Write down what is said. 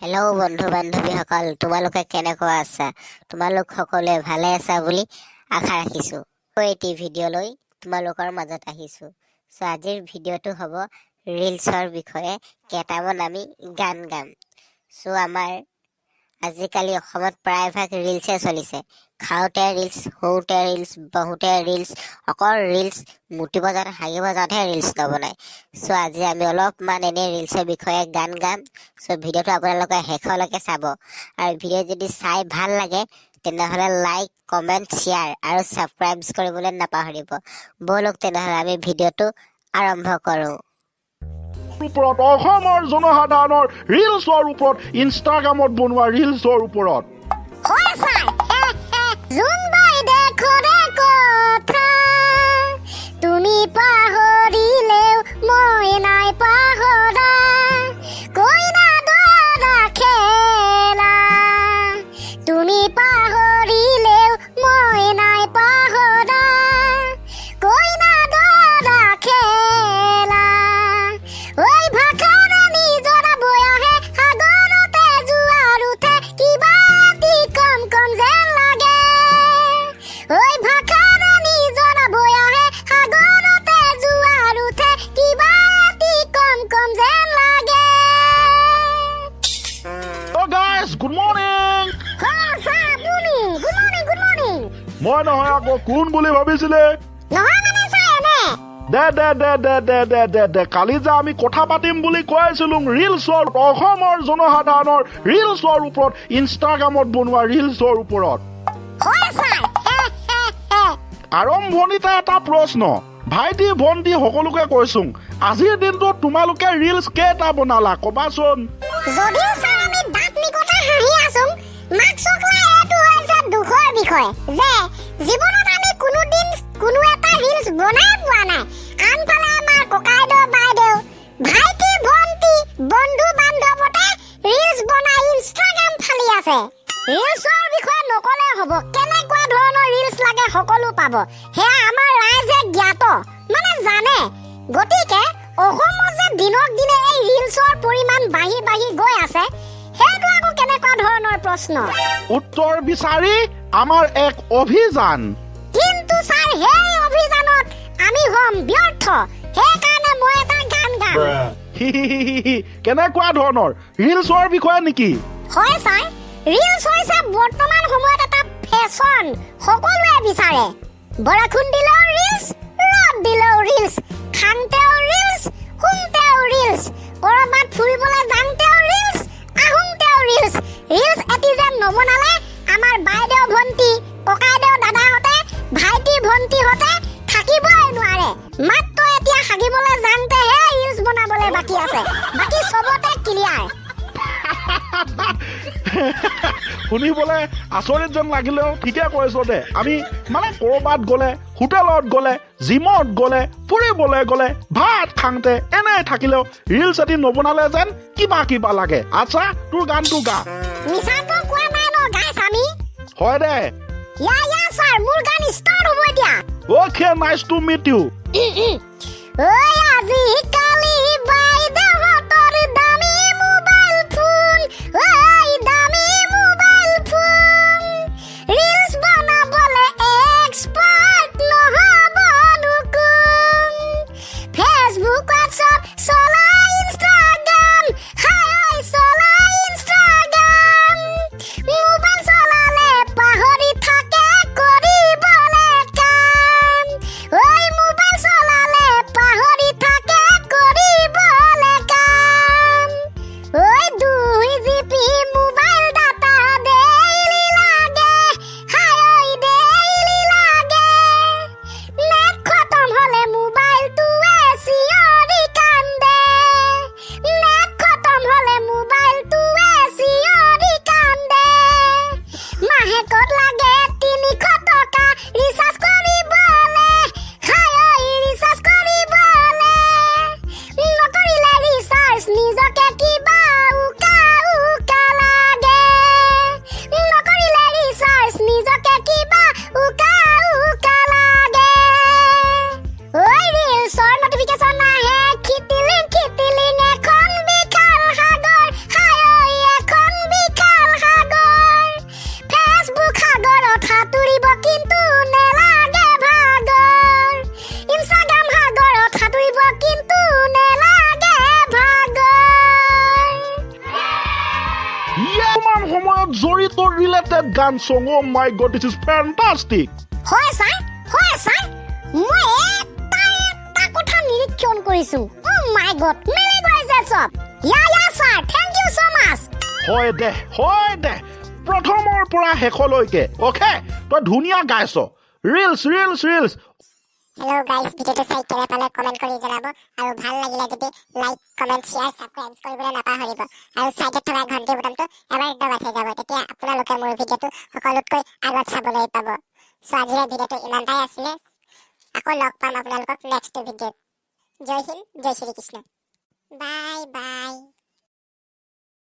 Hello' বন্ধু বান্ধৱীসকল, তোমালোকে কেনেকুৱা আছা? তোমালোক সকলোৱে ভালে আছা বুলি আশা ৰাখিছো। এটি ভিডিঅ' লৈ তোমালোকৰ মাজত আহিছো। আজিৰ ভিডিঅ'টো হ'ব ৰিলছৰ বিষয়ে। কেইটামান আমি গান গাম। আমাৰ আজিকালি অসমত প্ৰায়ভাগ ৰিলছে চলিছে। খাওঁতে ৰিলছ, শুওঁতে ৰিলছ, বহুতে ৰিলছ, অকল ৰিলছ মুতিব যাওঁত হাগিব যাওঁতহে ৰিলছ নবনায়। আজি আমি অলপমান এনেই ৰিলছৰ বিষয়ে গান গাম। ভিডিঅ'টো আপোনালোকে শেষলৈকে চাব। আৰু ভিডিঅ' যদি চাই ভাল লাগে তেনেহ'লে লাইক, কমেণ্ট, শ্বেয়াৰ আৰু ছাবস্ক্ৰাইব কৰিবলৈ নাপাহৰিব। ব'লক তেনেহ'লে আমি ভিডিঅ'টো আৰম্ভ কৰোঁ। ওপৰত অসমৰ জনসাধাৰণৰ ৰিলছৰ ওপৰত, ইনষ্টাগ্ৰামত বনোৱা ৰিলছৰ ওপৰত। তুমি পাহৰিলেও মই নাই পাহৰা, কইনা দৰা খেলা। তুমি পাহৰিলেও মই নাই পাহৰা, কইনা দৰা খেলা। ঐ ভাষাৰে নিজৰা বৈ আহে, সাগৰতে জোৱাৰ উঠে, কিবা এটি কম কম যেন লাগে। ঐ ভাষাৰে নিজৰা বৈ আহে, সাগৰতে জোৱাৰ উঠে, কিবা এটি কম কম যেন লাগে। Oh guys, good morning. Good morning. মই নহয় আকৌ কোন বুলি ভাবিছিলে? নহয় মানে ছাৰ এনে। দে কালি যে আমি কথা পাতিম বুলি কৈ আছিলো ৰিলছৰ, অসমৰ জনসাধাৰণৰ ৰিলছৰ ওপৰত, ইনষ্টাগ্ৰামত বনোৱা ৰিলছৰ ওপৰত। হয় ছাৰ। আৰম্ভণিতে এটা প্ৰশ্ন, ভাইটি ভণ্টি সকলোকে কৈছো, আজিৰ দিনটোত তোমালোকে ৰিলছ কেইটা বনালা কবাচোন? যদিও ছাৰ আমি দাঁত নিকটা হাঁহি আছো, মাস্ক লৈ এইটো হৈছে দুখৰ বিষয় যে জীৱনত আমি কোনোদিন কোনো এটা ৰিলছ বনাই পোৱা নাই। আনফালে আমাৰ ককাইদেউ, বাইদেউ, ভাইটি ভণ্টি, বন্ধু বান্ধৱতে ৰিলছ বনাই ইনষ্টাগ্ৰাম ফালি আছে। ৰিলছৰ বিষয়ে নকলে হ'ব, কেনেকুৱা ধৰণৰ ৰিলছ লাগে সকলো পাব। সেয়া আমাৰ ৰাইজে জ্ঞাত, মানে জানে। গতিকে অসমত যে দিনক দিনে এই ৰিলছৰ পৰিমাণ বাঢ়ি বাঢ়ি গৈ আছে, সেইটো আকৌ কেনেকুৱা ধৰণৰ প্ৰশ্ন? উত্তৰ বিচাৰি আমাৰ এক অভিযান। কিন্তু ছাৰ সেই অভিযানত আমি হ'ম ব্যৰ্থ। সেইকাৰণে মই এটা গান গাম। কেনেকুৱা ধৰণৰ ৰিলছৰ বিষয়ে নেকি? হয় ছাৰ, ৰিলছ হৈছে বৰ্তমান সময়ত এটা ফেশ্বন। সকলোৱে বিচাৰে। বৰষুণ দিলেও ৰিলছ, ৰ'দ দিলেও ৰিলছ, খাওঁতেও ৰিলছ, শুওঁতেও ৰিলছ, ক'ৰবাত ফুৰিবলৈ যাওঁতেও ৰিলছ, আহোঁতেও ৰিলছ। ৰিলছ এটি যেন নবনালে আমাৰ বাইদেউ ভণ্টি, ককাইদেউ দাদাহঁতে, ভাইটি ভণ্টিহঁতে থাকিবই নোৱাৰে। মাত্ৰ এতিয়া হাগিবলৈ যাওঁতেহে ৰিলছ বনাবলৈ বাকী আছে, বাকী চবতে ক্লিয়াৰ। শুনিবলৈ আচৰিত যেন লাগিলেও ঠিকে কৈছ দে। আমি মানে ক'ৰবাত গ'লে, হোটেলত গ'লে, জিমত গ'লে, ফুৰিবলৈ গ'লে, ভাত খাওঁতে এনেই থাকিলেও ৰিলছ এটি নবনালে যেন কিবা কিবা লাগে। আচ্ছা, তোৰ গানটো গা। মিছাটো কোৱা নাই ন গাইছ আমি। হয় দে। ইয়া ছাৰ, মোৰ গান ষ্টাৰ্ট হ'ব এতিয়া। Okay, nice to meet you. ঐ আজিকালি বাইদেউহঁতৰ দামী মোবাইল ফোন, ঐ দামী মোবাইল ফোন, ৰিলছ বনাবলে এক্সপাৰ্ট নহ'বনো কোন। ফেচবুক, হোৱাটছআপ চলাই ইনষ্টাগ্ৰাম, হাই চলাই ইনষ্টাগ্ৰাম, মোবাইল চলালে পাহৰি থাকে কৰিবলৈ কাম। ঐ মোবাইল চলালে পাহৰি থাকে সময়ত জড়িত ৰিলেটেড গান চং অ' মাই গড দিছ ইজ ফেণ্টাষ্টিক হয় ছাৰ মই এটা কথা নিৰীক্ষণ কৰিছো অ' মাই গড মিলি গৈছে চব ইয়া sir thank you so much হয় দে প্ৰথমৰ পৰা শেষলৈকে অ'কে তই ধুনীয়া গাইছ ৰিলছ হেল্ল' গাইজ ভিডিঅ'টো চাই কেনে পালে কমেণ্ট কৰি জনাব আৰু ভাল লাগিলে যদি লাইক কমেণ্ট শ্বেয়াৰ ছাবস্ক্ৰাইব কৰিবলৈ নাপাহৰিব আৰু ছাইডত থকা ঘণ্টি বুটামটো এবাৰ দবাই থৈ যাব তেতিয়া আপোনালোকে মোৰ ভিডিঅ'টো সকলোতকৈ আগত চাবলৈ পাব চ' আজিৰ ভিডিঅ'টো ইমানটাই আছিলে আকৌ লগ পাম আপোনালোকক নেক্সট ভিডিঅ'ত জয় হিন্দ জয় শ্ৰী কৃষ্ণ বাই